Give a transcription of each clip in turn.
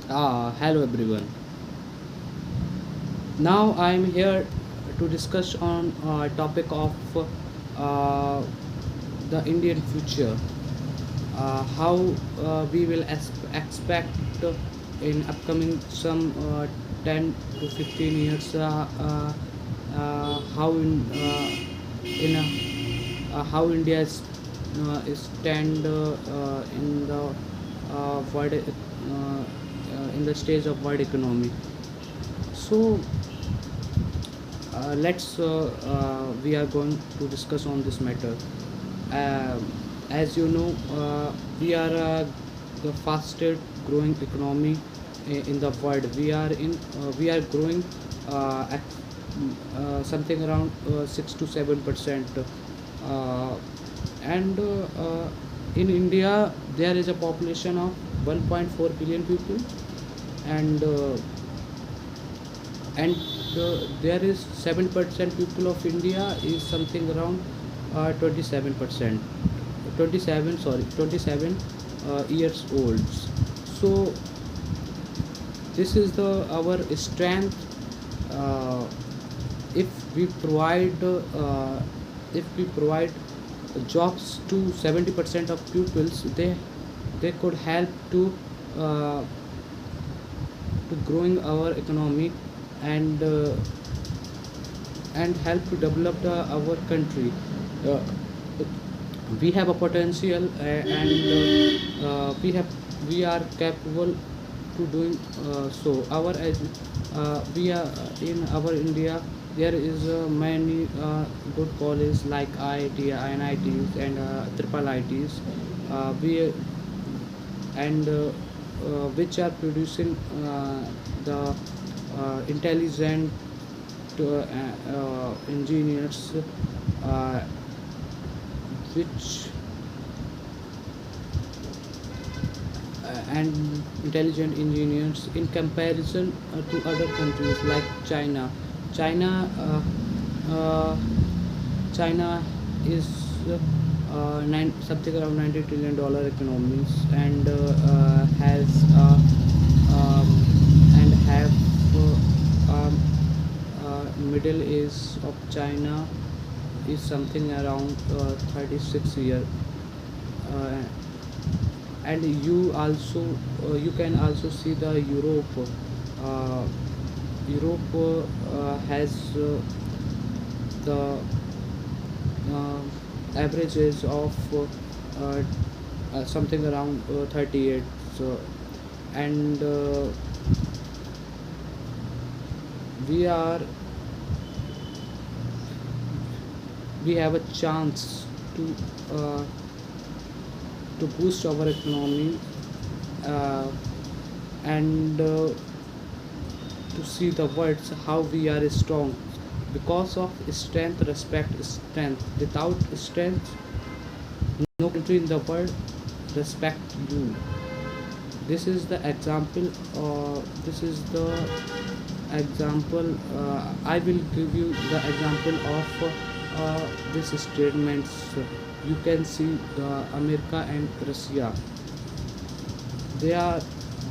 Hello everyone. Now I'm here to discuss on topic of uh, the Indian future. How we will expect in upcoming some 10 to 15 years. How how India is stand in the world in the stage of world economy. So let's we are going to discuss on this matter. As you know, we are the fastest growing economy in the world. We are growing at something around 6 to 7%. Uh, and In India, there is a population of 1.4 billion people, and and there is 7% people of India is something around 27%, 27 years old. So this is the our strength. uh, if we provide jobs to 70% of pupils, they could help uh, to growing our economy, and help to develop our country. Uh, we have a potential, and we are capable to doing so. We are in our India. There is many good colleges like IIT, NITs, and triple ITs. We and Which are producing the intelligent engineers, uh, which and intelligent engineers in comparison to other countries like China. China, uh, China is something around $90 trillion economies, and has um, and have middle age of China is something around 36 year. uh, and you can also see the uh, Europe has the uh, average age of something around 38. So and we are we have a chance uh, to boost our economy, uh, and to see the words how we are strong. Because of strength, respect strength. Without strength, no country in the world respect you. This is the example. This is the example. I will give you the example of these statements. You can see America and Russia. They are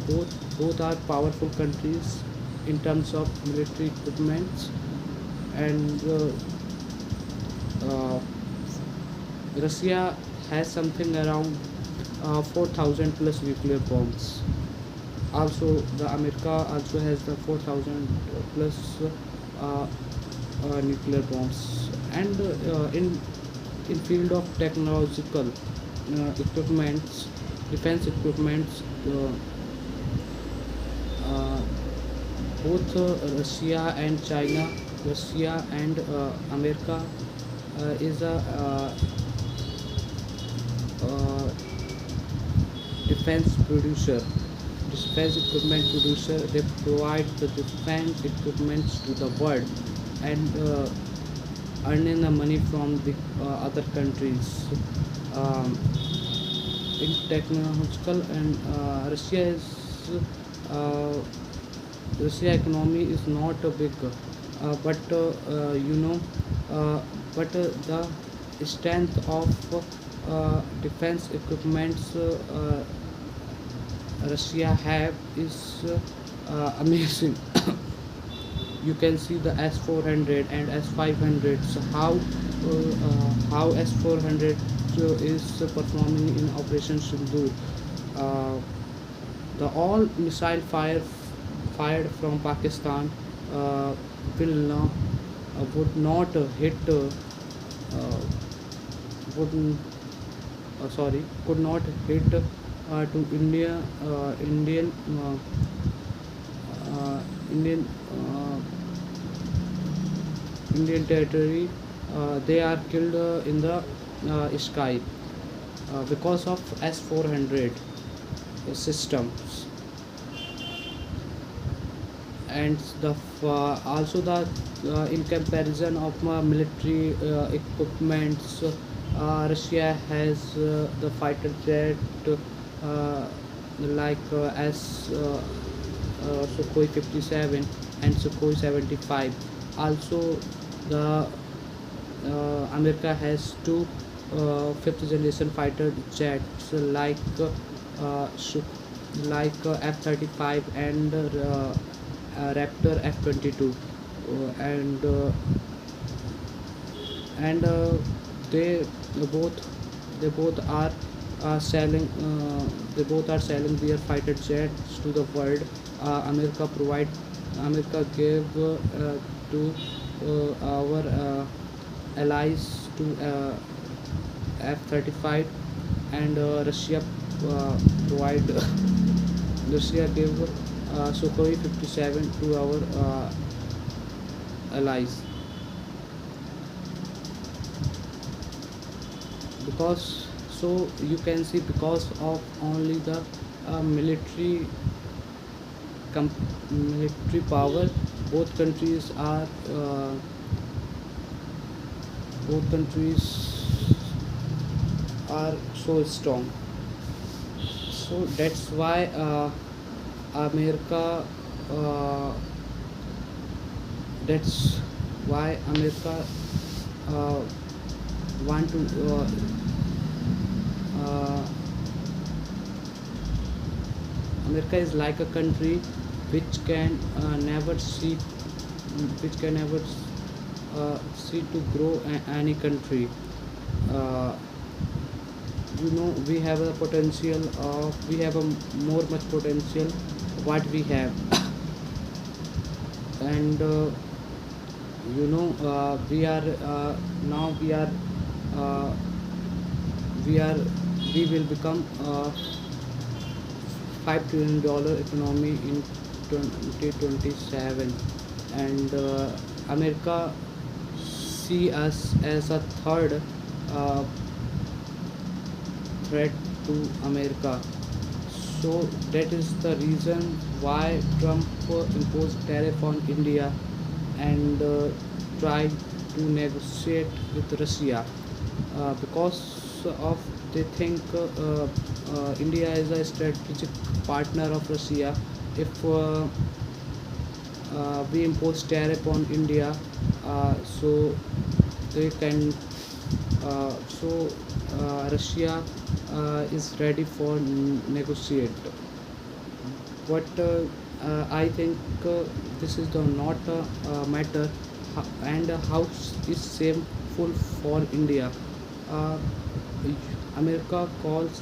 both are powerful countries in terms of military equipment, and uh, Russia has something around 4,000 plus nuclear bombs. Also, the America also has the 4,000 plus uh, nuclear bombs. And in field of technological equipments, defense equipments, uh, both Russia and China, Russia and America is a uh, defense producer, defense equipment producer. They provide the defense equipments to the world, and earning the money from the other countries. Um, in technological, and uh, Russia economy is not a big, but you know, but the strength of defense equipments Russia have is amazing. You can see the S400 and S500. So how S400 is performing in Operation Sindoor. Uh, the all missile fired from Pakistan uh, will not would not hit uh, would sorry could not hit to uh, Indian Indian territory. They are killed in the sky because of S400 systems. And also the in comparison of military equipments, Russia has the fighter jet uh, like as Sukhoi 57 and Sukhoi 75. Also, the America has two fifth generation fighter jets uh, Suk- F-35 and Raptor F-22, and and they both they both are selling they both are selling their fighter jets to the world. America gave to our allies to F-35, and Russia provide Russia gave Sukhoi 57 to our allies. Because so you can see, because of only the military military power, both countries are both countries are so strong. So that's why America uh, that's why America uh, want to uh, America is like a country which can never see which can never see to grow any country. uh, we have a potential of we have a more much potential what we have. And we are now uh, we are we will become $5 trillion economy in 2027. And America see us as a third uh, threat to America. So that is the reason why Trump imposed tariff on India and tried to negotiate with Russia, because of they think India is a strategic partner of Russia. If we impose tariff on India, so they can so Russia is ready for negotiate. But I think this is the not matter, and how is shameful for India. Uh, America calls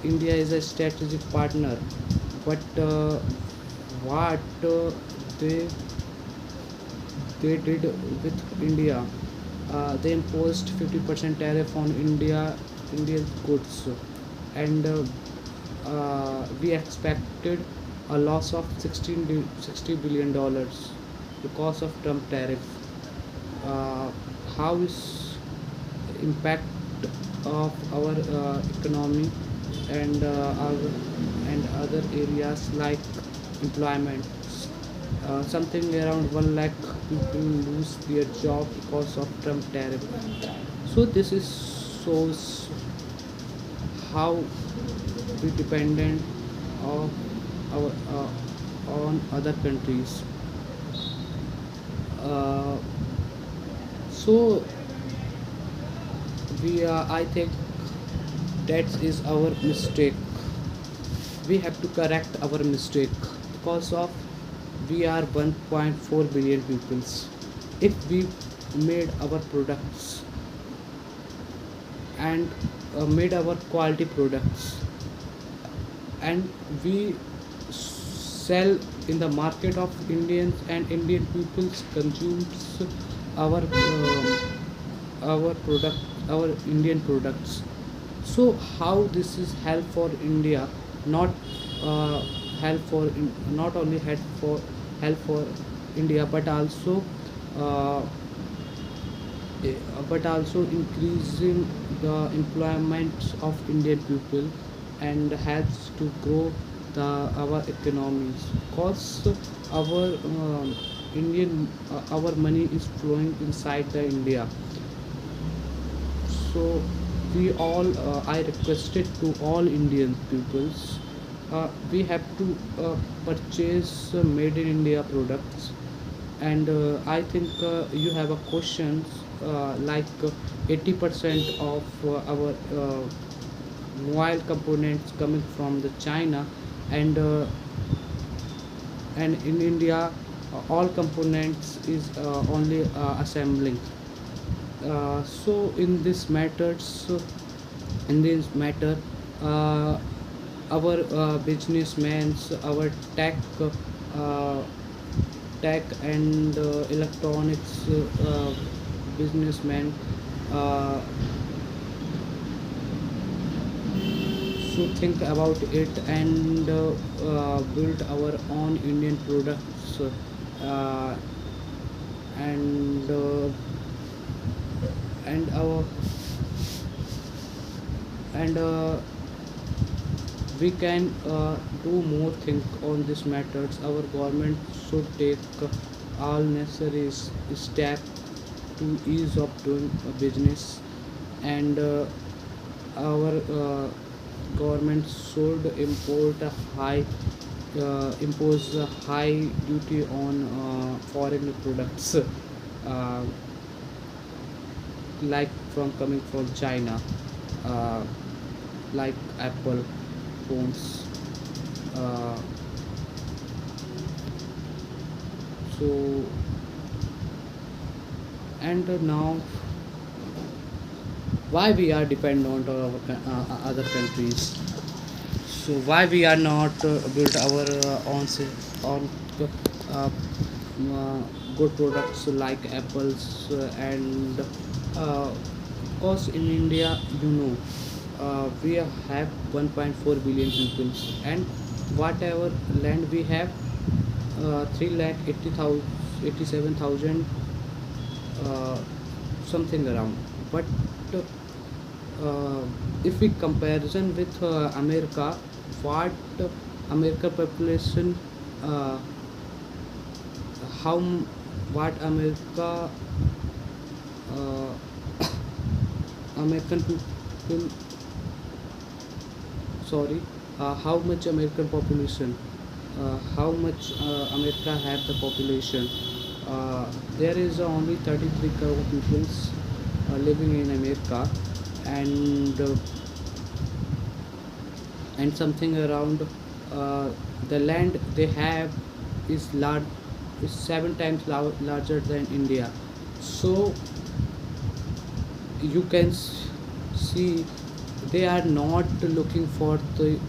India as a strategic partner, but what they they did with India, they imposed 50% tariff on Indian goods, and we expected a loss of $60 billion because of Trump tariff. Uh, how is impact of our economy and and other areas like employment. Something around 1 lakh people lose their job because of Trump tariff. So this is shows how we dependent of our on other countries. Uh, so I think that is our mistake. we have to correct our mistake because of we are 1.4 billion peoples. If we made our products and made our quality products and we sell in the market of Indians and Indian peoples consumes our product, our Indian products. So how this is help for India, not uh, help for not only help for India, uh, but also increasing the employment of Indian people and helps to grow our economies. Cause our our money is flowing inside the India. So we all I requested to all Indian peoples, we have to purchase made in India products. And I think you have a questions like 80% of our mobile components coming from the China, and in India all components is only assembling. So in this matter, uh, our businessmen, our uh, tech and electronics businessmen uh, should think about it and build our own Indian products, uh, and and our and we can do more things on this matters. Our government should take all necessary steps to ease of doing a business, and our government should impose a high duty on foreign products, like from coming from China, uh, like Apple phones. Uh, so and now why we are dependent on our other countries? So why we are not build our on uh, good products like apples and because in India, we have 1.4 billion people, and whatever land we have, 3 lakh 80,000 87,000 uh, something around. But uh, if we comparison with America, what America population, uh, how what uh, American people, sorry, how much American population, how much America have the population. There is only 33 crore people living in America, and something around the land they have is large, is 7 times larger than India. So you can see they are not looking for the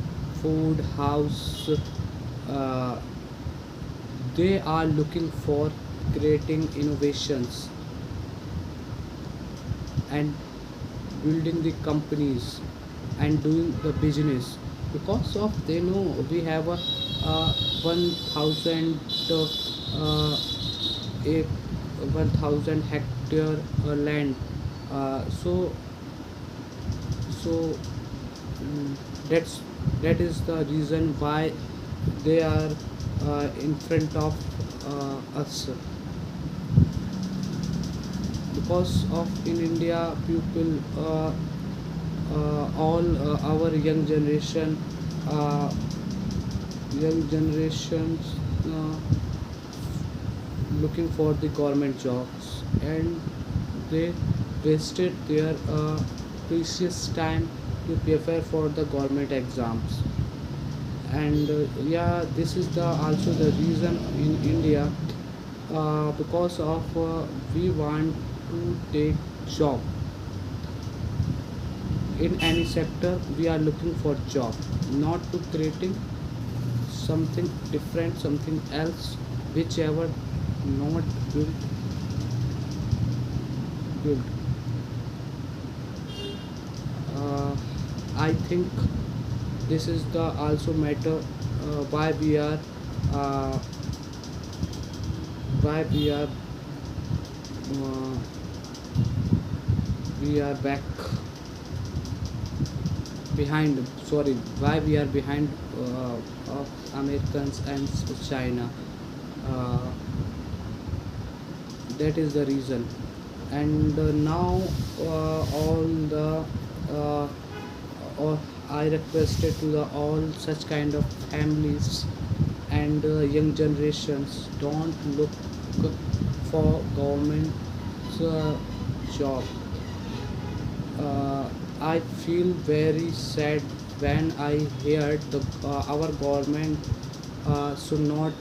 food house, uh, they are looking for creating innovations and building the companies and doing the business, because of they know we have a 1000 uh, a 1000 hectare land. So mm, that's that is the reason why they are in front of us, because of in India people, all our uh, young generations looking for the government jobs, and they wasted their precious time to prepare for the government exams. And yeah, this is the also the reason in India, because of we want to take job in any sector. We are looking for job, not to creating something different, something else, whichever not built. uh, I think this is the also matter, why uh, why uh, we are back behind, sorry, why we are behind of Americans and China. uh, that is the reason. And now all the uh, or I requested to the all such kind of families and young generations, don't look for government uh, job. I feel very sad when I hear the our government should not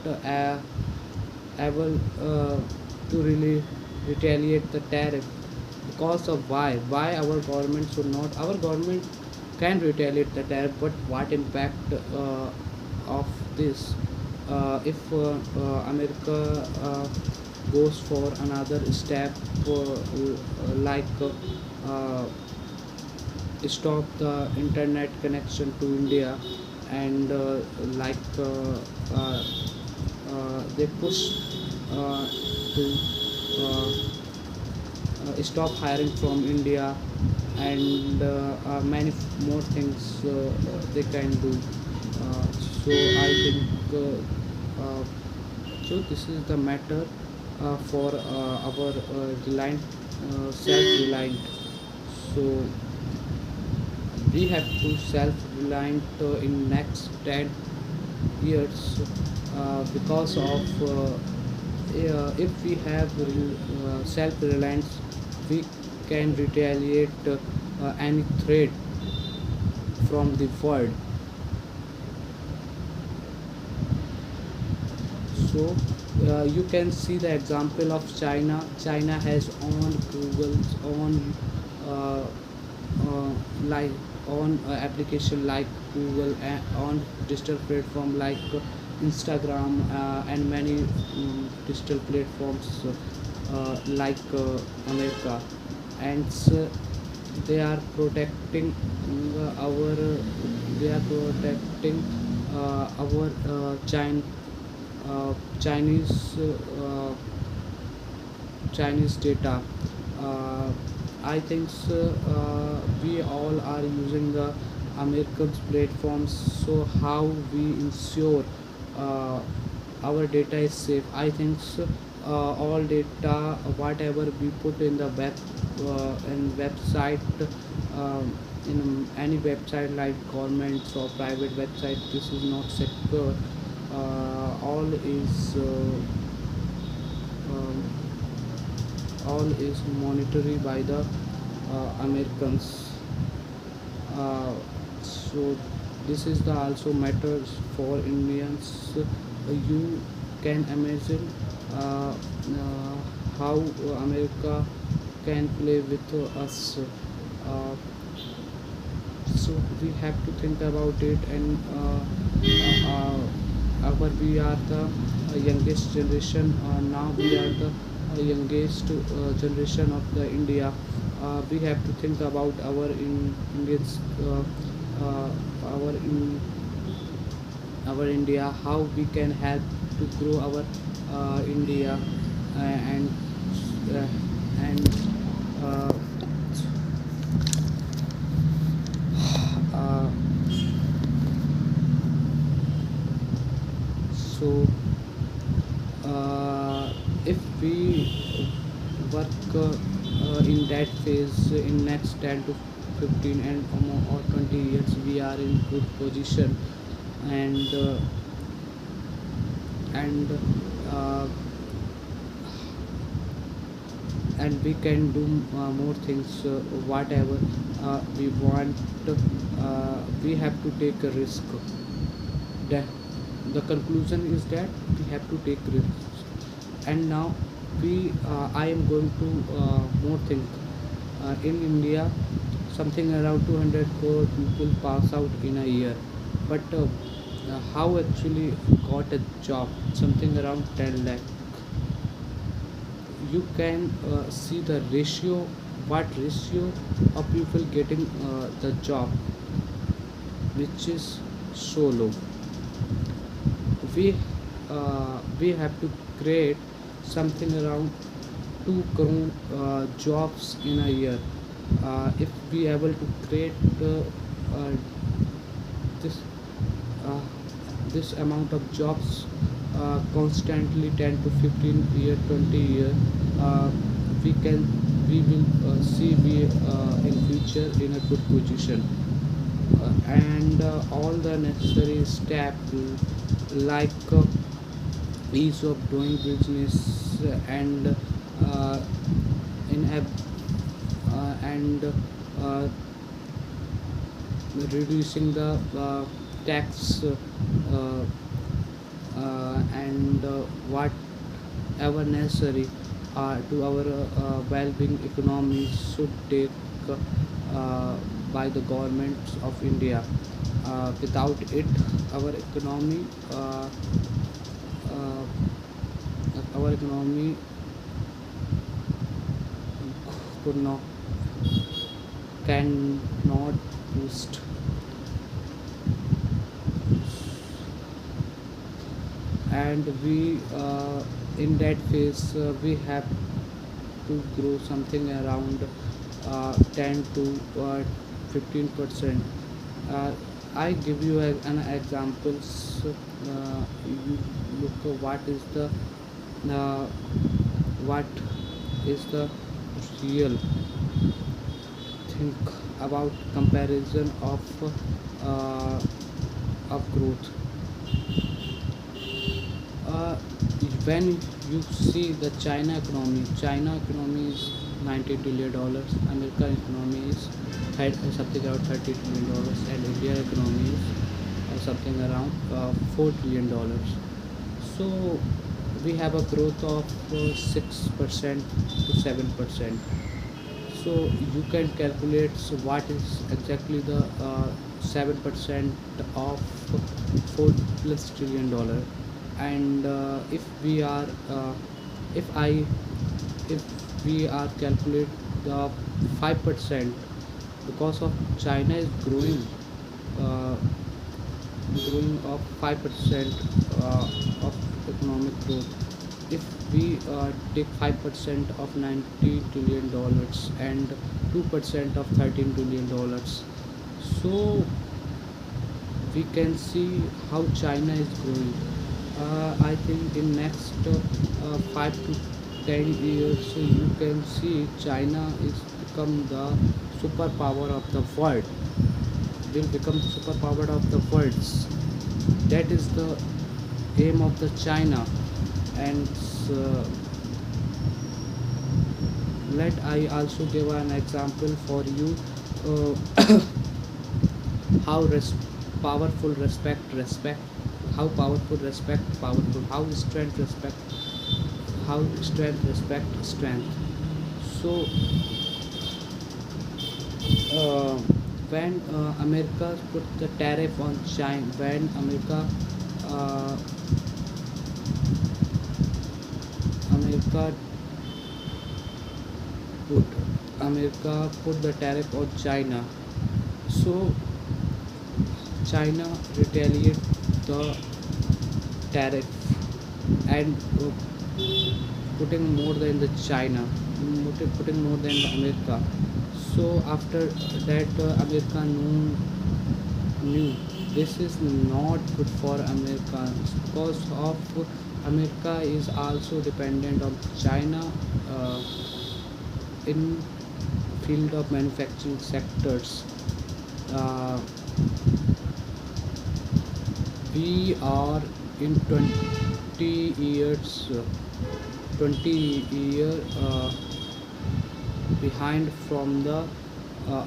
able to really retaliate the tariff. Because of why our government should not, our government can retaliate the tariff, but what impact of this, if America goes for another step, like uh, stop the internet connection to India, and like they push to uh, stop hiring from India, and many more things they can do. So I think so. This is the matter for our reliant, self-reliant. So we have to self-reliant in next 10 years, because of if we have self-reliance, we can retaliate any threat from the world. So you can see the example of China. China has own Google's own uh, like on application like Google, and on digital platform like Instagram, and many digital platforms like America. And they are protecting our they are protecting our Chinese Chinese data. Uh, I think so, we all are using the American's platforms. So how we ensure uh, our data is safe? I think so, all data, whatever we put in the in website, in any website like governments or private website, this is not secure. All is um, all is monetary by the Americans. So this is the also matters for Indians. You can imagine how America can play with us. Uh, so we have to think about it. And our we are the youngest generation. Now we are the youngest generation of the India. We have to think about our Indians, uh, our our India, how we can help to grow our India, and uh, and uh, uh, so if we work in that phase in next 10 to 15 and or 20 years, we are in good position. And and uh, and we can do more things, whatever we want. We have to take a risk, that the conclusion is that we have to take risks. And now we I am going to more think in India something around 200 crore people pass out in a year, but how actually got a job something around 10 lakh. You can see the ratio, what ratio of people getting the job, which is so low. We have to create something around 2 crore jobs in a year. If we able to create uh, this uh, this amount of jobs constantly 10 to 15 year 20 year, uh, we can we will see we in future in a good position. And all the necessary steps like ease of doing business and uh, in a and reducing the tax and whatever necessary to our well-being economy should take uh, by the governments of India. Without it, our economy uh, uh, our economy could not cannot boost. And we in that phase we have to grow something around 10 to 15%. uh, I give you an examples. You look what is the uh, what is the real think about comparison uh, of growth. uh, when you see the China economy is $90 billion, American economy is something around $30 trillion, and India economy is something around $4 trillion. So we have a growth of 6% to 7%. So you can calculate so what is exactly the 7% of 4 plus trillion dollar. And if I if we are calculate the 5%, because of China is uh, growing of 5% of economic growth. If we take 5% of $90 trillion and 2% of $13 trillion, so we can see how China is growing. I think in next 5 to 10 years, you can see China is become the superpower of the world. Will become superpower of the world. That is the aim of the China. And uh, let I also give an example for you. Uh, how powerful respect, how powerful respect powerful, how strength respect, how strength respect strength. So uh, when America put the tariff on China, when uh, America put America put the tariff on China, so China retaliate the tariff and putting more than the China, putting more than the America. So after that, America knew this is not good for Americans, because of America is also dependent on China in field of manufacturing sectors. Uh, we are in 20 years 20 year behind from the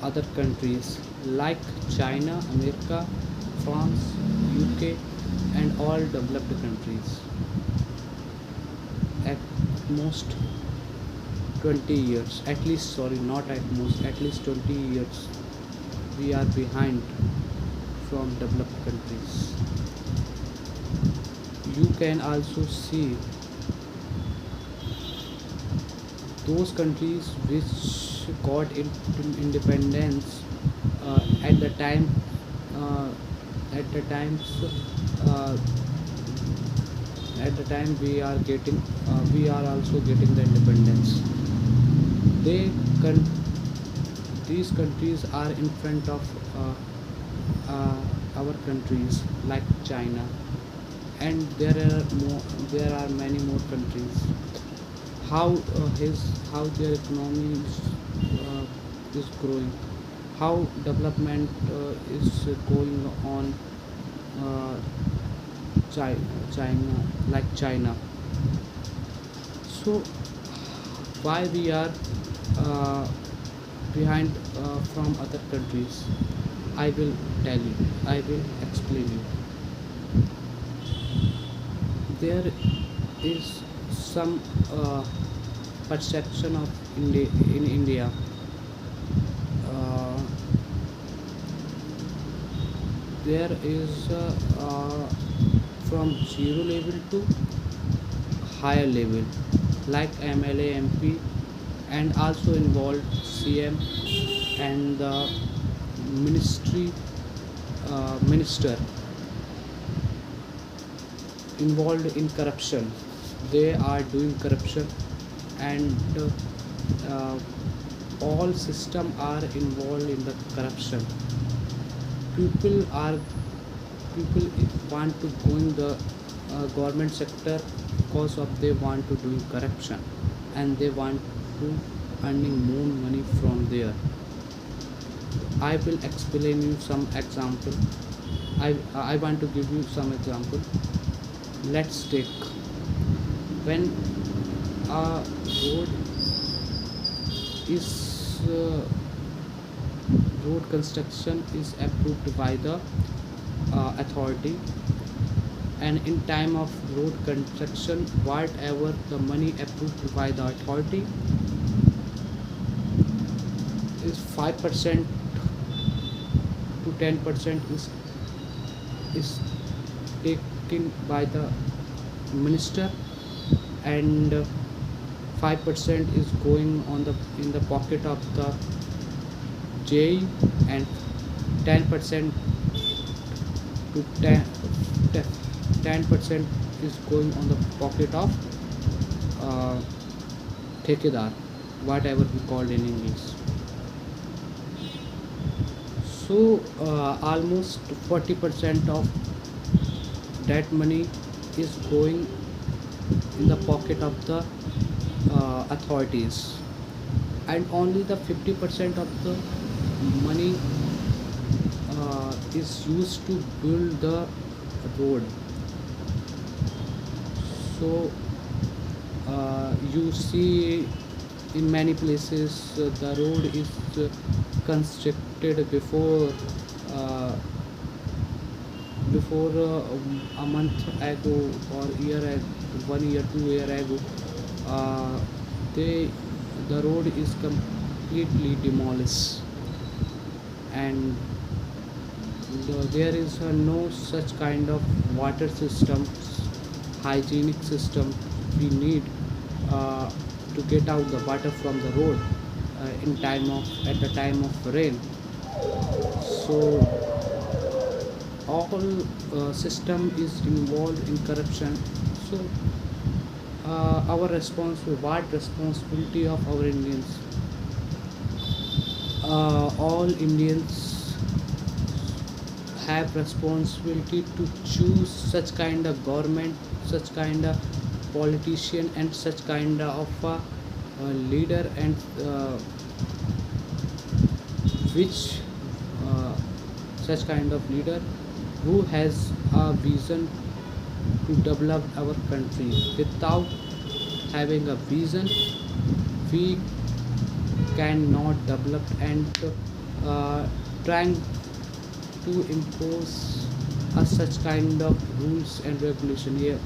other countries like China, America, France, UK. and all developed countries at most 20 years, at least, sorry, not at most, at least 20 years we are behind from developed countries. You can also see those countries which got independence at the time, uh, at the times uh, at the time we are also getting the independence. they con- these countries are in front of our countries like China, and there are many more countries. How their economy is growing, how development is going on, uh, China, like China. So why we are uh, behind from other countries? I will tell you. I will explain you. There is some perception of India in India. Uh, there is from zero level to higher level, like MLA, MP, and also involved CM and the ministry minister involved in corruption. They are doing corruption, and uh, all system are involved in the corruption. People are people want to go in the government sector because of they want to do corruption, and they want to earning more money from there. I will explain you some example. I want to give you some example. Let's take when a road is road construction is approved by the authority, and in time of road construction whatever the money approved by the authority is 5% to 10% is taken by the minister, and 5% is going on the in the pocket of the J, and 10% to 10% is going on the pocket of uh, ठेकेदार, whatever we called in English. So almost 40% of that money is going in the pocket of the authorities, and only the 50% of the money is used to build the road. So you see in many places the road is constructed uh, before a month ago or year ago, 1 year 2 year ago. uh, they the road is completely demolished, and there is no such kind of water system, hygienic system we need uh, to get out the water from the road in time of at the time of rain. So all system is involved in corruption. So our what responsibility of our Indians? All Indians have responsibility to choose such kind of government, such kind of politician, and such kind of leader, and which uh, such kind of leader who has a vision to develop our country. Without having a vision, we cannot develop, and trying to impose such kind of rules and regulation. Yeah,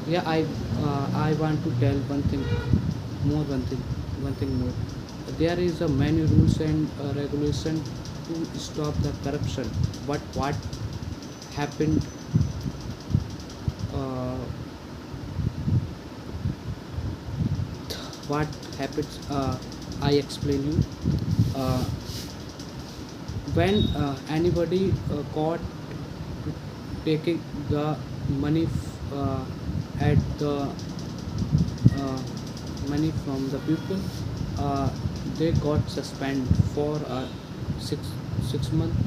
yeah. I want to tell one thing more. One thing more. There is a many rules and regulation to stop the corruption. But what happened? Uh, what happens? I explain you. Uh, when anybody caught taking the money at the uh, money from the people, uh, they got suspended for 6 months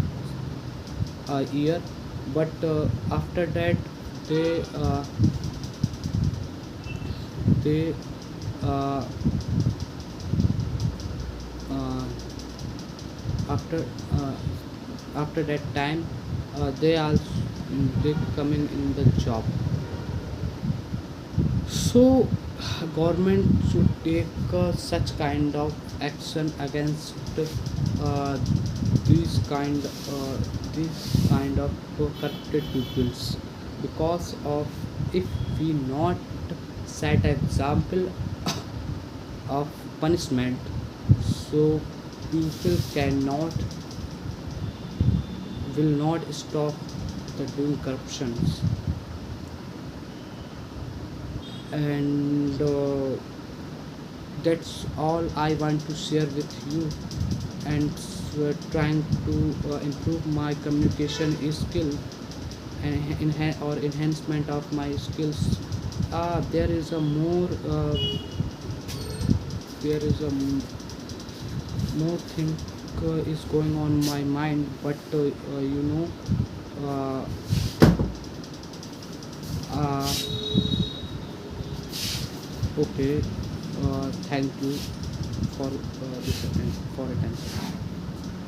a year. But after that, they they uh, uh, after uh, after that time, they also they coming in the job. So government should take such kind of action against uh, these kind uh, these kind of corrupted peoples, because of if we not set example of punishment, so people cannot will not stop the doing corruptions. And that's all I want to share with you. And trying to improve my communication skill and or enhancement of my skills. There is a more there is a more thing is going on my mind, but uh, uh, okay. Thank you for this for attention.